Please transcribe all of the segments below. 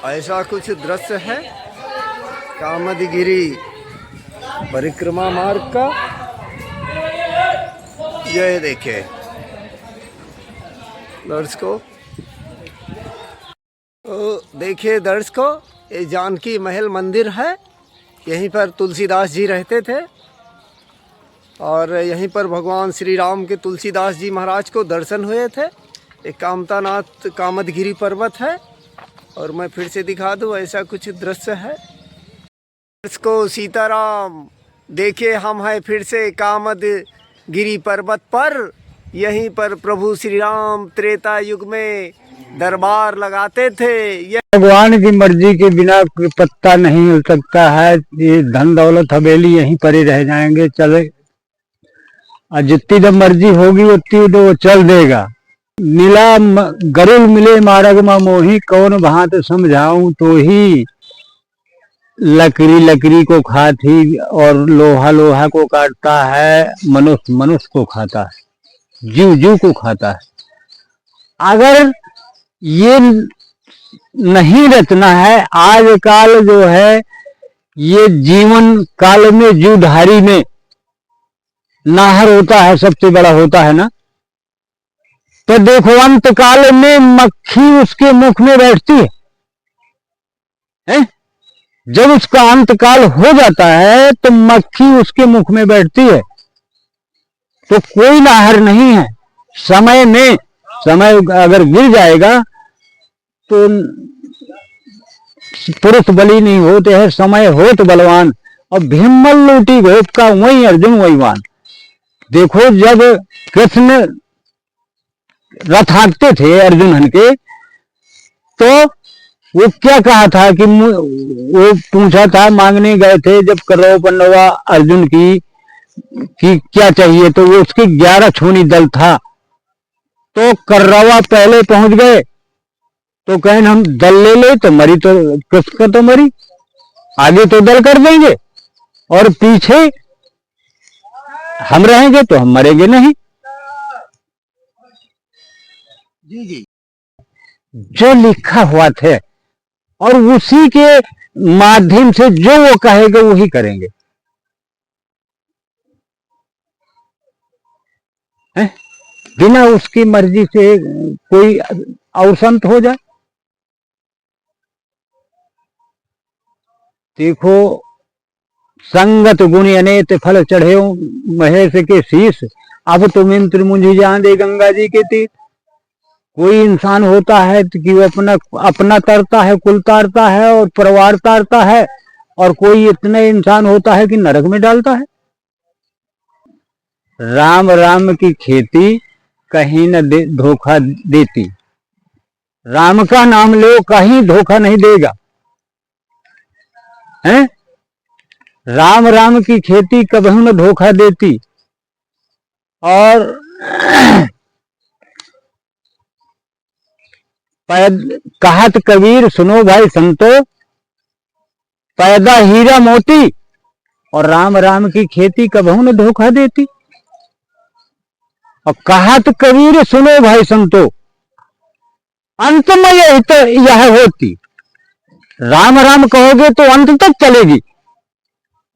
ऐसा कुछ दृश्य है कामदगिरी परिक्रमा मार्ग का। ये देखिए दर्शकों, तो देखिए दर्शकों, ये जानकी महल मंदिर है। यहीं पर तुलसीदास जी रहते थे और यहीं पर भगवान श्री राम के तुलसीदास जी महाराज को दर्शन हुए थे। एक कामतानाथ कामदगिरी पर्वत है और मैं फिर से दिखा दूँ, ऐसा कुछ दृश्य है। इसको सीताराम, देखिए हम हैं फिर से कामदगिरी पर्वत पर। यहीं पर प्रभु श्री राम त्रेता युग में दरबार लगाते थे। भगवान की मर्जी के बिना पत्ता नहीं हिल सकता है। ये धन दौलत हवेली यहीं पर ही रह जाएंगे, चले और जितनी जब मर्जी होगी उतनी तो वो चल देगा। नीला गरुड़ मिले मार्ग मा मोही, कौन भांत समझाऊं तो ही। लकड़ी लकड़ी को खाती और लोहा लोहा को काटता है, मनुष्य मनुष्य को खाता है, जीव जीव को खाता है। अगर ये नहीं रचना है, आज काल जो है ये जीवन काल में जीवधारी में नाहर होता है, सबसे बड़ा होता है ना। तो देखो अंत काल में मक्खी उसके मुख में बैठती है? जब उसका अंत काल हो जाता है तो मक्खी उसके मुख में बैठती है। तो कोई नाहर नहीं है। समय में समय अगर गिर जाएगा तो पुरुष बली नहीं होते हैं, समय हो तो बलवान। और भीमल लूटी घोप का वही अर्जुन वही वान। देखो जब कृष्ण रथ हाँकते थे अर्जुन के, तो वो क्या कहा था कि वो पूछा था, मांगने गए थे जब कौरव पांडवा अर्जुन की कि क्या चाहिए, तो वो उसकी 11 छोनी दल था। तो कौरवा पहले पहुंच गए तो कहें हम दल ले ले, तो मरी तो कृष्ण का तो मरी, आगे तो दल कर देंगे और पीछे हम रहेंगे तो हम मरेंगे नहीं। जी जी, जो लिखा हुआ थे और उसी के माध्यम से जो वो कहेगा वही करेंगे। बिना उसकी मर्जी से कोई और संत हो जाए। देखो संगत गुण अनेत फल चढ़े महेश के शीश, अब तुम इंद्र मुझे जान दे गंगा जी के तीर। कोई इंसान होता है कि वो अपना तरता है, कुल तारता है और परिवार तारता है, और कोई इतना इंसान होता है कि नरक में डालता है। राम राम की खेती कहीं न धोखा देती। राम का नाम लो, कहीं धोखा नहीं देगा। हैं? राम राम की खेती कभी न धोखा देती। और कहत कबीर सुनो भाई संतो, पैदा हीरा मोती, और राम राम की खेती कभी न धोखा देती। और कहत कबीर सुनो भाई संतो, अंत में यह होती। राम राम कहोगे तो अंत तक चलेगी,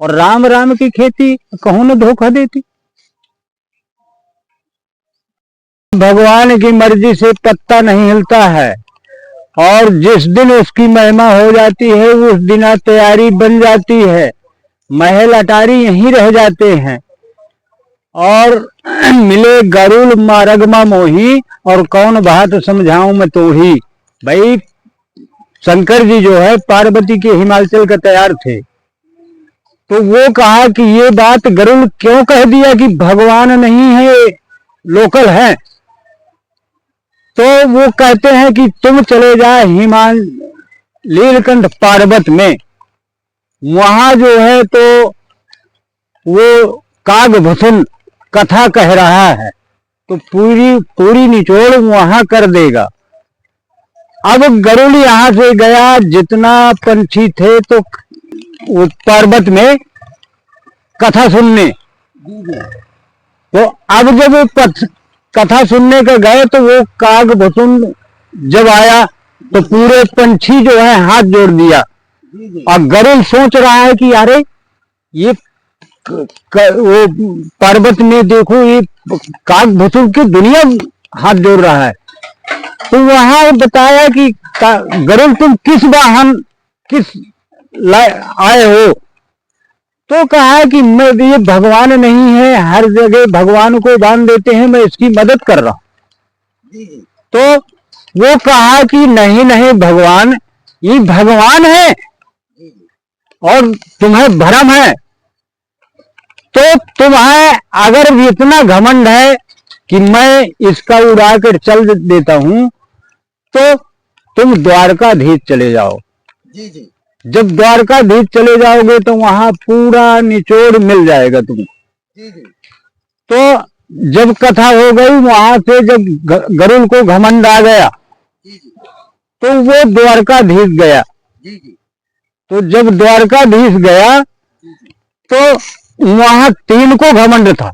और राम राम की खेती कहूं न धोखा देती। भगवान की मर्जी से पत्ता नहीं हिलता है, और जिस दिन उसकी महिमा हो जाती है उस दिन तैयारी बन जाती है। महल अटारी यहीं रह जाते हैं। और मिले गरुड़ मार्ग मा मोही, और कौन बात समझाऊं मैं तो ही। भाई शंकर जी जो है पार्वती के हिमाचल का तैयार थे, तो वो कहा कि ये बात गरुड़ क्यों कह दिया कि भगवान नहीं है, लोकल है। तो वो कहते हैं कि तुम चले जाए नीलकंठ पर्वत में, वहां जो है तो वो कागभूषण कथा कह रहा है, तो पूरी निचोड़ वहां कर देगा। अब गरुड़ यहां से गया, जितना पंछी थे तो वो पर्वत में कथा सुनने। तो अब जब कथा सुनने का गए तो वो कागभूषण जब आया तो पूरे पंछी जो है हाथ जोड़ दिया। और गरुड़ सोच रहा है कि अरे ये वो पर्वत में देखो, ये काक भुसुक की दुनिया हाथ जोड़ रहा है। तो वहां बताया कि गरुड़ तुम किस वाहन किस आए हो? तो कहा कि मैं, ये भगवान नहीं है, हर जगह भगवान को दान देते हैं, मैं इसकी मदद कर रहा हूं। तो वो कहा कि नहीं नहीं भगवान, ये भगवान है और तुम्हें भ्रम है। तो तुम्हें अगर इतना घमंड है कि मैं इसका उड़ा कर चल देता हूं, तो तुम द्वारकाधीश चले जाओ। जब द्वारकाधीश चले जाओगे तो वहां पूरा निचोड़ मिल जाएगा तुमको। तो जब कथा हो गई, वहां से जब गरुड़ को घमंड आ गया तो वो द्वारकाधीश गया। तो जब द्वारकाधीश गया तो वहां 3 को घमंड था।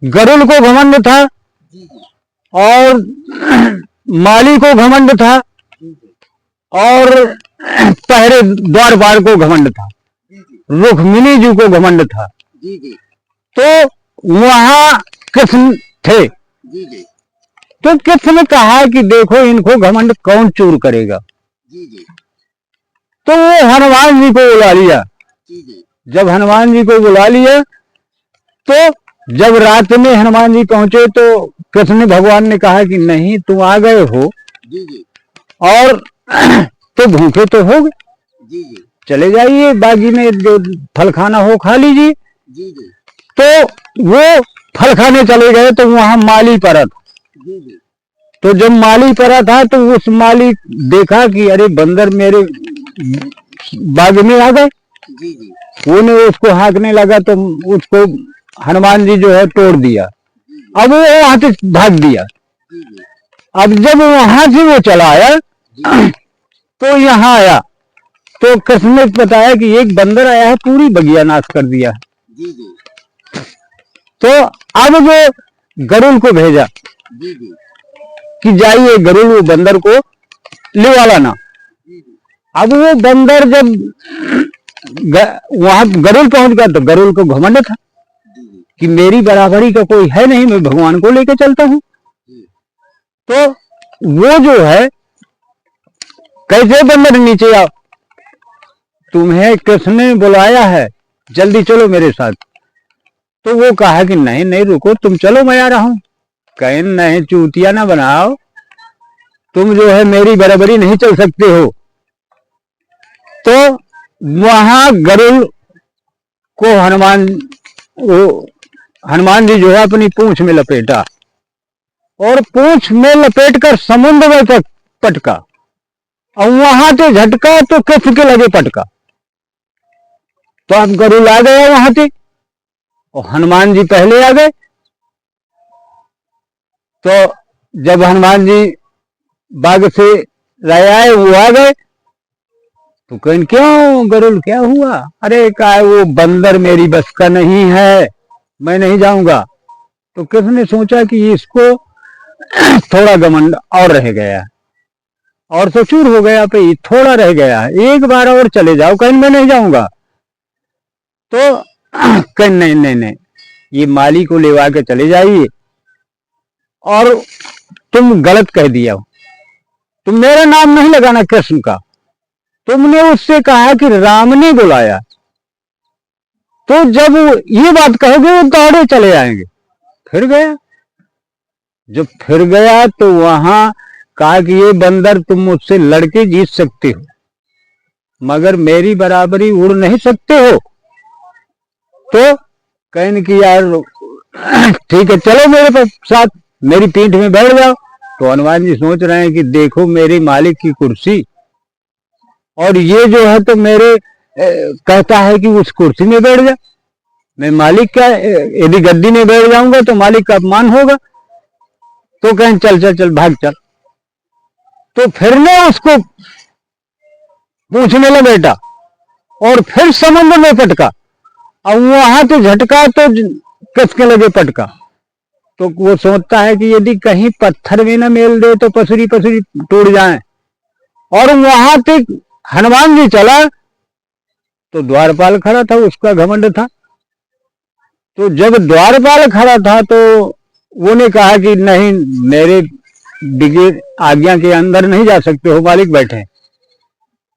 गरुड़ को घमंड था, और माली को घमंड था, और पहरे द्वारपाल को घमंड था, रुक्मिणी जी को घमंड था। तो वहां कृष्ण थे। तो कृष्ण ने कहा कि देखो इनको घमंड कौन चूर करेगा। तो वो हनुमान जी को बुला लिया। जब हनुमान जी को बुला लिया तो जब रात में हनुमान जी पहुंचे तो कृष्ण भगवान ने कहा कि नहीं, तुम आ गए हो और तो भूखे तो हो गए, चले जाइए बागी में जो फल खाना हो खा लीजिए। तो वो फल खाने चले गए तो वहां माली पड़ा था। तो जब माली पड़ा था तो उस माली देखा कि अरे बंदर मेरे बाग में आ गए। वो ने उसको हाँकने लगा तो उसको हनुमान जी जो है तोड़ दिया। अब वो वहां से भाग दिया। अब जब वहां से वो चला आया तो यहाँ आया तो कृष्ण ने बताया कि एक बंदर आया है, पूरी बगिया नाश कर दिया। तो अब वो गरुड़ को भेजा कि जाइए गरुड़ वो बंदर को ले लाना। अब वो बंदर जब वहां गरुड़ पहुंच गया तो गरुड़ को घमंड था कि मेरी बराबरी का कोई है नहीं, मैं भगवान को लेकर चलता हूं। तो वो जो है, कैसे बंदर नीचे आओ, तुम्हें कृष्ण ने बुलाया है, जल्दी चलो मेरे साथ। तो वो कहा कि नहीं नहीं रुको, तुम चलो, मैं आ रहा हूं। कहें नहीं, चूतिया ना बनाओ, तुम जो है मेरी बराबरी नहीं चल सकते हो। तो वहां गरुड़ को हनुमान जी जो है अपनी पूंछ में लपेटा और पूंछ में लपेटकर समुद्र में पटका, और वहां से झटका तो कृष्ण के लगे पटका। तो अब गरुड़ आ गया वहां से और हनुमान जी पहले आ गए। तो जब हनुमान जी बाग से लाए आए, वो आ गए तो कहें क्यों गरुड़ क्या हुआ? अरे का वो बंदर मेरी बस का नहीं है, मैं नहीं जाऊंगा। तो कृष्ण ने सोचा कि इसको थोड़ा घमंड और रह गया और तो चूर हो गया, पे थोड़ा रह गया, एक बार और चले जाओ। कहीं मैं नहीं जाऊंगा। तो कहीं नहीं नहीं नहीं, ये माली को लेवा के चले जाइए, और तुम गलत कह दिया, तुम मेरा नाम नहीं लगाना कृष्ण का, तुमने उससे कहा कि राम ने बुलाया। तो जब ये बात कहोगे वो दौड़े चले आएंगे। फिर गया, जब फिर गया तो वहां कहा कि ये बंदर तुम मुझसे लड़के जीत सकते हो, मगर मेरी बराबरी उड़ नहीं सकते हो। तो कहने की यार ठीक है, चलो मेरे साथ, मेरी पीठ में बैठ जाओ। तो हनुमान जी सोच रहे हैं कि देखो मेरे मालिक की कुर्सी, और ये जो है तो मेरे कहता है कि उस कुर्सी में बैठ जा। मैं मालिक का, यदि गद्दी में बैठ जाऊंगा तो मालिक का अपमान होगा। तो कहें चल चल चल भाग चल। तो फिर ने उसको पूछने लगा बेटा, और फिर समुद्र में पटका, और वहां से झटका तो किसके लगे पटका। तो वो सोचता है कि यदि कहीं पत्थर में न मेल दे तो पसरी पसरी टूट जाए। और वहां तक हनुमान जी चला तो द्वारपाल खड़ा था, उसका घमंड था। तो जब द्वारपाल खड़ा था तो वो ने कहा कि नहीं, मेरे बिगड़ आज्ञा के अंदर नहीं जा सकते हो, मालिक बैठे।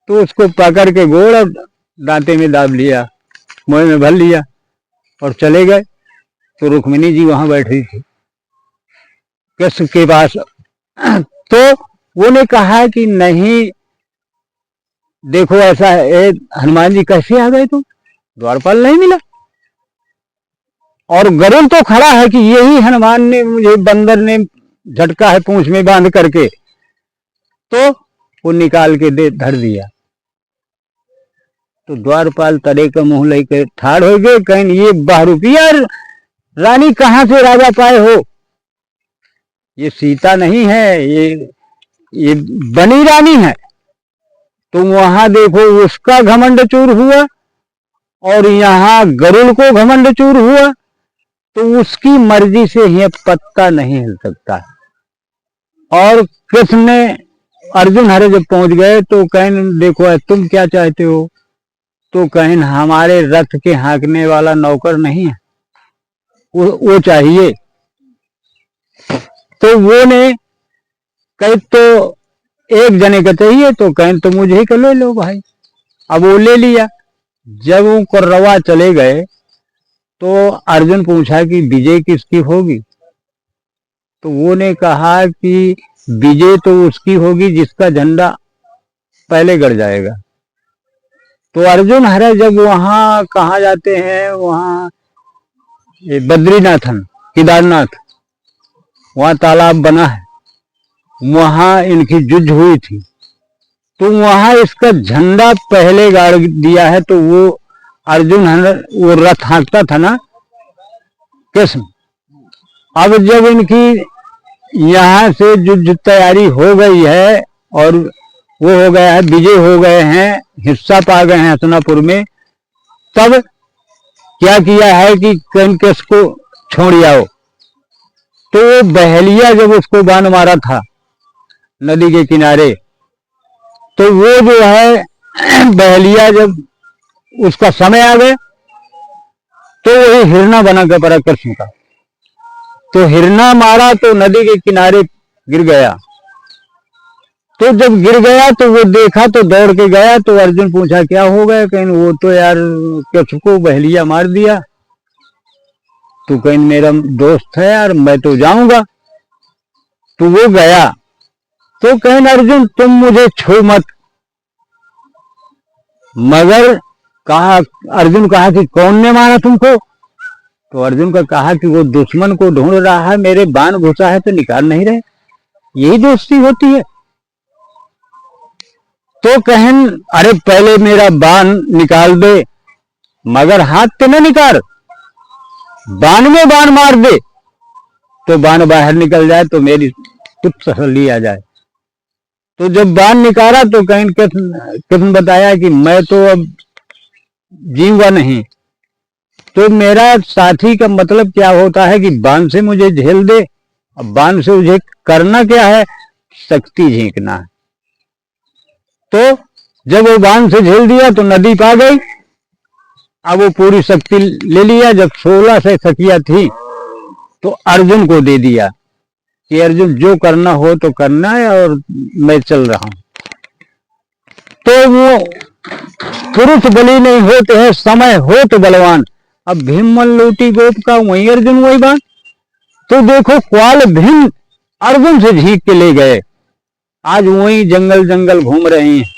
तो उसको पकड़ के गोड़ और दांते में दाब लिया, मुंह में भर लिया और चले गए। तो रुक्मिणी जी वहां बैठी थी कृष्ण के पास। तो वो ने कहा कि नहीं, देखो ऐसा है, हनुमान जी कैसे आ गए तुम, द्वारपाल नहीं मिला। और गरुड़ तो खड़ा है कि यही हनुमान ने मुझे, बंदर ने झटका है पूंछ में बांध करके। तो वो निकाल के दे धर दिया। तो द्वारपाल तरे का मुंह लेके ठाड़ हो गए, कहीं ये बहरूपी यार रानी कहां से राजा पाए हो, ये सीता नहीं है, ये बनी रानी है। तो वहां देखो उसका घमंड चूर हुआ और यहाँ गरुड़ को घमंड चूर हुआ। तो उसकी मर्जी से ही पत्ता नहीं हिल सकता। और कृष्ण ने अर्जुन हरे जब पहुंच गए तो कहन देखो तुम क्या चाहते हो। तो कहन हमारे रथ के हाँकने वाला नौकर नहीं है, वो चाहिए। तो वो ने कहे तो एक जने का चाहिए, तो कहन तो मुझे ही ले लो भाई। अब वो ले लिया। जब वो कौरवा चले गए तो अर्जुन पूछा कि विजय किसकी होगी। तो वो ने कहा कि विजय तो उसकी होगी जिसका झंडा पहले गड़ जाएगा। तो अर्जुन हरे जब वहां कहा जाते हैं, वहां बद्रीनाथन केदारनाथ, वहां तालाब बना है, वहां इनकी जुझ हुई थी। तो वहां इसका झंडा पहले गाड़ दिया है। तो वो अर्जुन वो रथ हाँकता था ना कृष्ण। अब जब इनकी यहाँ से युद्ध तैयारी हो गई है और वो हो गया है, विजय हो गए हैं, हिस्सा पा गए हैं हसनापुर में, तब क्या किया है कि किस को छोड़ आओ। तो वो बहेलिया जब उसको बाण मारा था नदी के किनारे, तो वो जो है बहेलिया जब उसका समय आ गया तो वही हिरना बना के पड़ा कृष्ण का। तो हिरना मारा तो नदी के किनारे गिर गया। तो जब गिर गया तो वो देखा तो दौड़ के गया। तो अर्जुन पूछा क्या हो गया। कहीं वो तो यार कृष्ण को बहेलिया मार दिया। तो कहीं मेरा दोस्त है यार, मैं तो जाऊंगा। तो वो गया। तो कहीं अर्जुन तुम मुझे छू मत। मगर कहा, अर्जुन कहा कि कौन ने मारा तुमको। तो अर्जुन का कहा कि वो दुश्मन को ढूंढ रहा है, मेरे बाण घुसा है तो निकाल नहीं रहे, यही दोस्ती होती है। तो कहन अरे पहले मेरा बाण निकाल दे, मगर हाथ तो न निकाल, बाण में बाण मार दे तो बाण बाहर निकल जाए तो मेरी कुछ तसल्ली आ जाए। तो जब बाण निकाला तो कहीं कृष्ण बताया कि मैं तो अब जीऊंगा नहीं। तो मेरा साथी का मतलब क्या होता है कि बाण से मुझे झेल दे। अब बाण से मुझे करना क्या है, शक्ति झींकना है। तो जब वो बाण से झेल दिया तो नदी पा गई। अब वो पूरी शक्ति ले लिया। जब 16 से सखियां थी तो अर्जुन को दे दिया कि अर्जुन जो करना हो तो करना है और मैं चल रहा हूं। तो वो पुरुष बलि नहीं होते हैं, समय हो तो बलवान। अब भीम मन लूटी गोप का, वही अर्जुन वही बात। तो देखो क्वाल भीम अर्जुन से झीक के ले गए। आज वही जंगल जंगल घूम रहे हैं।